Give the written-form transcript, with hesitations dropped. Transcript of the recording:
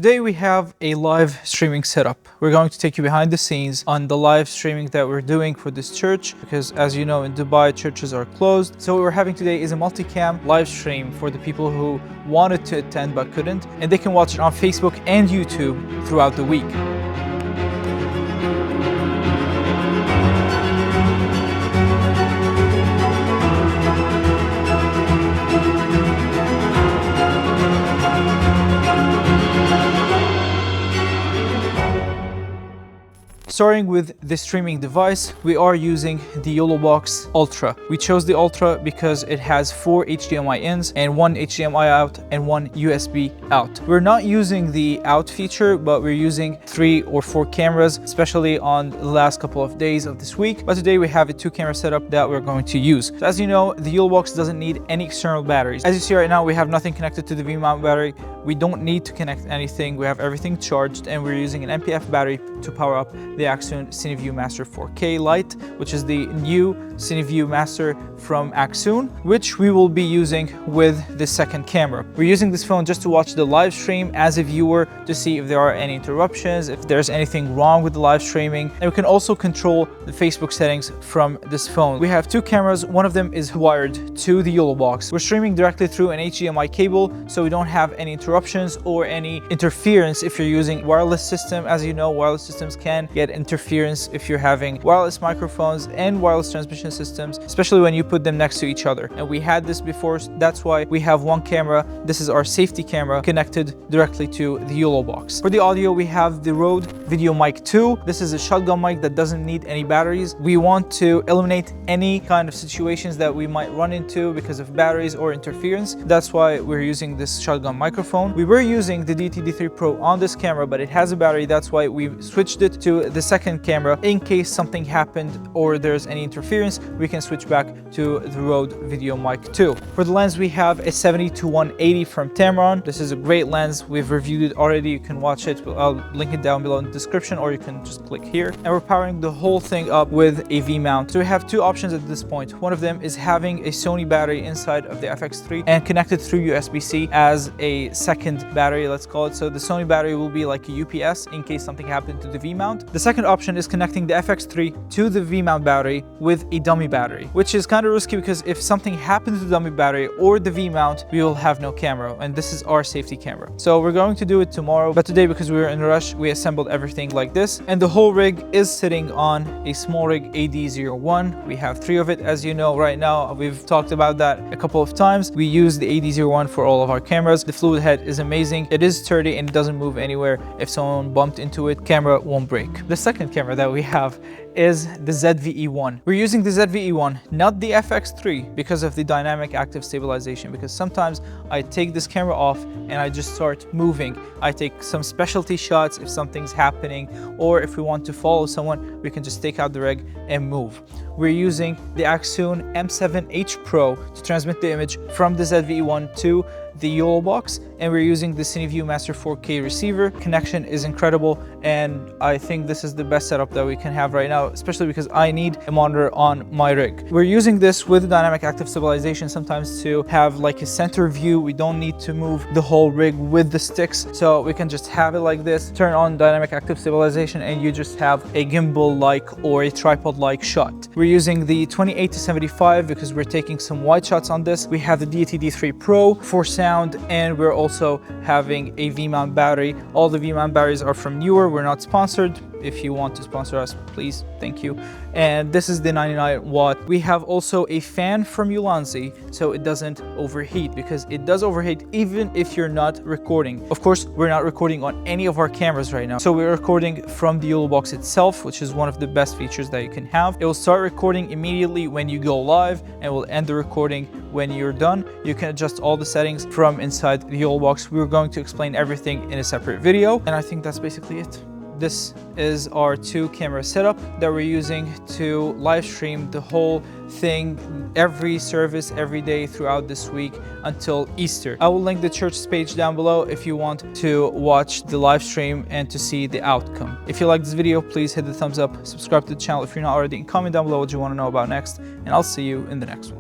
Today we have a live streaming setup. We're going to take you behind the scenes on the live streaming that we're doing for this church because, as you know, in Dubai churches are closed. So what we're having today is a multicam live stream for the people who wanted to attend but couldn't, and they can watch it on Facebook and YouTube throughout the week. Starting with the streaming device, we are using the YoloBox Ultra. We chose the Ultra because it has 4 HDMI ins and 1 HDMI out and 1 USB out. We're not using the out feature, but we're using 3 or 4 cameras, especially on the last couple of days of this week. But today we have a 2-camera setup that we're going to use. So as you know, the YoloBox doesn't need any external batteries. As you see right now, we have nothing connected to the V-mount battery. We don't need to connect anything. We have everything charged, and we're using an MPF battery to power up the Accsoon CineView Master 4K Lite, which is the new CineView Master from Accsoon, which we will be using with the second camera. We're using this phone just to watch the live stream as a viewer to see if there are any interruptions, if there's anything wrong with the live streaming. And we can also control the Facebook settings from this phone. We have 2 cameras. One of them is wired to the YoloBox. We're streaming directly through an HDMI cable, so we don't have any interruptions or any interference if you're using wireless system. As you know, wireless systems can get interference if you're having wireless microphones and wireless transmission systems, especially when you put them next to each other. And we had this before, so that's why we have 1 camera. This is our safety camera connected directly to the YoloBox. For the audio, we have the Rode VideoMic GO II. This is a shotgun mic that doesn't need any batteries. We want to eliminate any kind of situations that we might run into because of batteries or interference. That's why we're using this shotgun microphone. We were using the Deity D3 Pro on this camera, but it has a battery. That's why we switched it to the second camera. In case something happened or there's any interference, we can switch back to the Rode VideoMic GO II. For the lens, we have a 70-180 from Tamron. This is a great lens. We've reviewed it already. You can watch it. I'll link it down below in the description, or you can just click here. And we're powering the whole thing up with a V-mount. So we have 2 options at this point. One of them is having a Sony battery inside of the FX3 and connected through USB-C as a second battery, let's call it. So the Sony battery will be like a UPS in case something happened to the V-mount. The second option is connecting the FX3 to the V-mount battery with a dummy battery, which is kind of risky because if something happens to the dummy battery or the V-mount, we will have no camera, and this is our safety camera. So we're going to do it tomorrow, but today, because we were in a rush, we assembled everything like this, and the whole rig is sitting on a SmallRig AD-01. We have 3 of it, as you know. Right now, we've talked about that a couple of times. We use the AD-01 for all of our cameras. The fluid head is amazing. It is sturdy and it doesn't move anywhere. If someone bumped into it, camera won't break. The second camera that we have is the ZV-E1. We're using the ZV-E1, not the FX3, because of the dynamic active stabilization, because sometimes I take this camera off and I just start moving. I take some specialty shots if something's happening, or if we want to follow someone, we can just take out the rig and move. We're using the Accsoon M7H Pro to transmit the image from the ZV-E1 to the YoloBox, and we're using the CineView Master 4K receiver. Connection is incredible, and I think this is the best setup that we can have right now, especially because I need a monitor on my rig. We're using this with dynamic active stabilization sometimes to have like a center view. We don't need to move the whole rig with the sticks, so we can just have it like this, turn on dynamic active stabilization, and you just have a gimbal-like or a tripod-like shot. We're using the 28-75 because we're taking some wide shots on this. We have the Deity D3 Pro for sound, and we're also having a V-mount battery. All the V-mount batteries are from Newer. We're not sponsored. If you want to sponsor us, please, thank you. And this is the 99 watt. We have also a fan from Ulanzi, so it doesn't overheat, because it does overheat even if you're not recording. Of course, we're not recording on any of our cameras right now, so we're recording from the YoloBox itself, which is one of the best features that you can have. It will start recording immediately when you go live, and will end the recording when you're done. You can adjust all the settings from inside the YoloBox. We're going to explain everything in a separate video, and I think that's basically it. This is our 2-camera setup that we're using to live stream the whole thing, every service, every day throughout this week until Easter. I will link the church's page down below if you want to watch the live stream and to see the outcome. If you like this video, please hit the thumbs up, subscribe to the channel if you're not already, and comment down below what you want to know about next, and I'll see you in the next one.